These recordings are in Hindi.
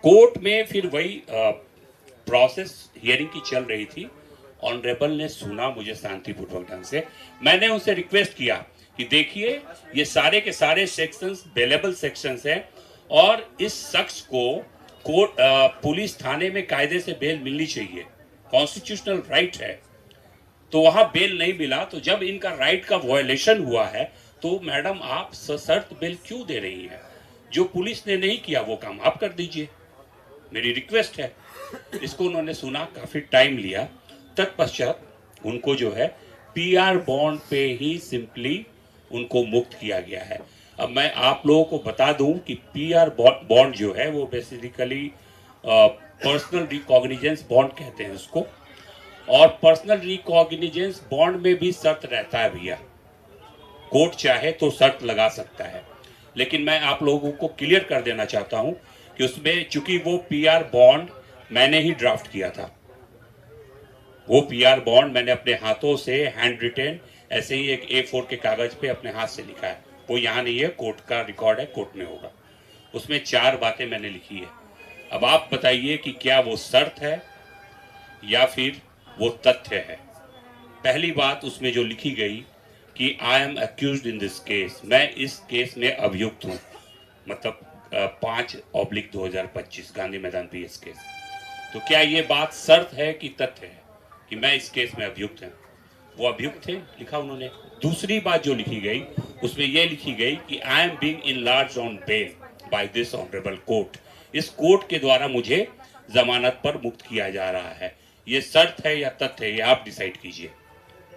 कोर्ट में फिर वही प्रोसेस हियरिंग की चल रही थी। ऑनरेबल ने सुना मुझे शांतिपूर्वक ढंग से। मैंने उनसे रिक्वेस्ट किया कि देखिए ये सारे के सारे सेक्शंस बेलेबल सेक्शंस हैं और इस शख्स को कोर्ट पुलिस थाने में कायदे से बेल मिलनी चाहिए, कॉन्स्टिट्यूशनल राइट है। तो वहां बेल नहीं मिला, तो जब इनका राइट का वायलेशन हुआ है तो मैडम आप सशर्त बेल क्यों दे रही हैं? जो पुलिस ने नहीं किया वो काम आप कर दीजिए, मेरी रिक्वेस्ट है। इसको उन्होंने सुना, काफी टाइम लिया। तत्पश्चात उनको जो है पीआर बॉन्ड पे ही सिंपली उनको मुक्त किया गया है। अब मैं आप लोगों को बता दूं कि पीआर बॉन्ड जो है वो बेसिकली पर्सनल रिकॉग्निजेंस बॉन्ड कहते हैं उसको, और पर्सनल रिकॉग्निजेंस बॉन्ड में भी शर्त रहता है भैया। कोर्ट चाहे तो शर्त लगा सकता है, लेकिन मैं आप लोगों को क्लियर कर देना चाहता हूं कि उसमें चूंकि वो पीआर बॉन्ड मैंने ही ड्राफ्ट किया था, वो पीआर बॉन्ड मैंने अपने हाथों से हैंड रिटेन ऐसे ही एक A4 के कागज पे अपने हाथ से लिखा है। वो यहाँ नहीं है, कोर्ट का रिकॉर्ड है, कोर्ट में होगा। उसमें 4 बातें मैंने लिखी है। अब आप बताइए कि क्या वो शर्त है या फिर वो तथ्य है। पहली बात उसमें जो लिखी गई कि I M accused in this case, मैं इस केस में अभियुक्त हूँ, मतलब 5/2025 गांधी मैदान PS केस। तो क्या ये बात शर्त है कि तथ्य है कि मैं इस केस में अभियुक्त हूँ? वो अभियुक्त थे, लिखा उन्होंने। दूसरी बात जो लिखी गई उसमें यह लिखी गई कि I am being enlarged on bail by this honourable court, इस कोर्ट के द्वारा मुझे जमानत पर मुक्त किया जा रहा है। ये शर्त है या तथ्य है, ये आप डिसाइड कीजिए,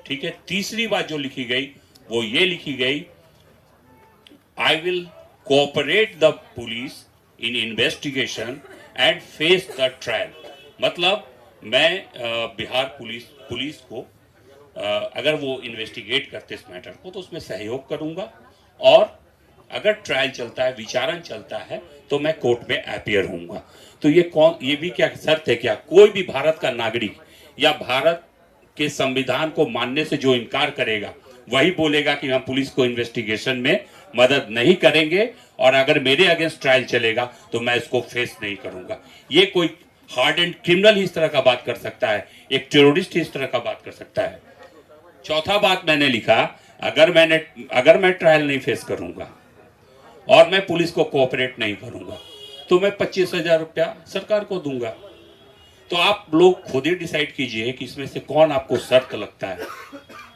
ठीक है। तीसरी बात जो लिखी गई वो ये लिखी गई, I will cooperate the police in investigation and face the trial. मतलब मैं बिहार पुलिस को अगर वो इन्वेस्टिगेट करते इस मैटर को तो उसमें सहयोग करूंगा, और अगर ट्रायल चलता है, विचारण चलता है, तो मैं कोर्ट में अपीयर होऊंगा। तो ये भी क्या शर्त है क्या? कोई भी भारत का नागरिक या भारत के संविधान को मानने से जो इनकार करेगा वही बोलेगा कि हम पुलिस को इन्वेस्टिगेशन में मदद नहीं करेंगे, और अगर मेरे अगेंस्ट ट्रायल चलेगा तो मैं इसको फेस नहीं करूंगा। ये कोई हार्ड एंड क्रिमिनल ही इस तरह का बात कर सकता है, एक टेररिस्ट ही इस तरह का बात कर सकता है। चौथा बात मैंने लिखा, अगर मैं ट्रायल नहीं फेस करूंगा और मैं पुलिस को कोऑपरेट नहीं करूंगा तो मैं 25,000 रुपया सरकार को दूंगा। तो आप लोग खुद ही डिसाइड कीजिए कि इसमें से कौन आपको शर्त लगता है।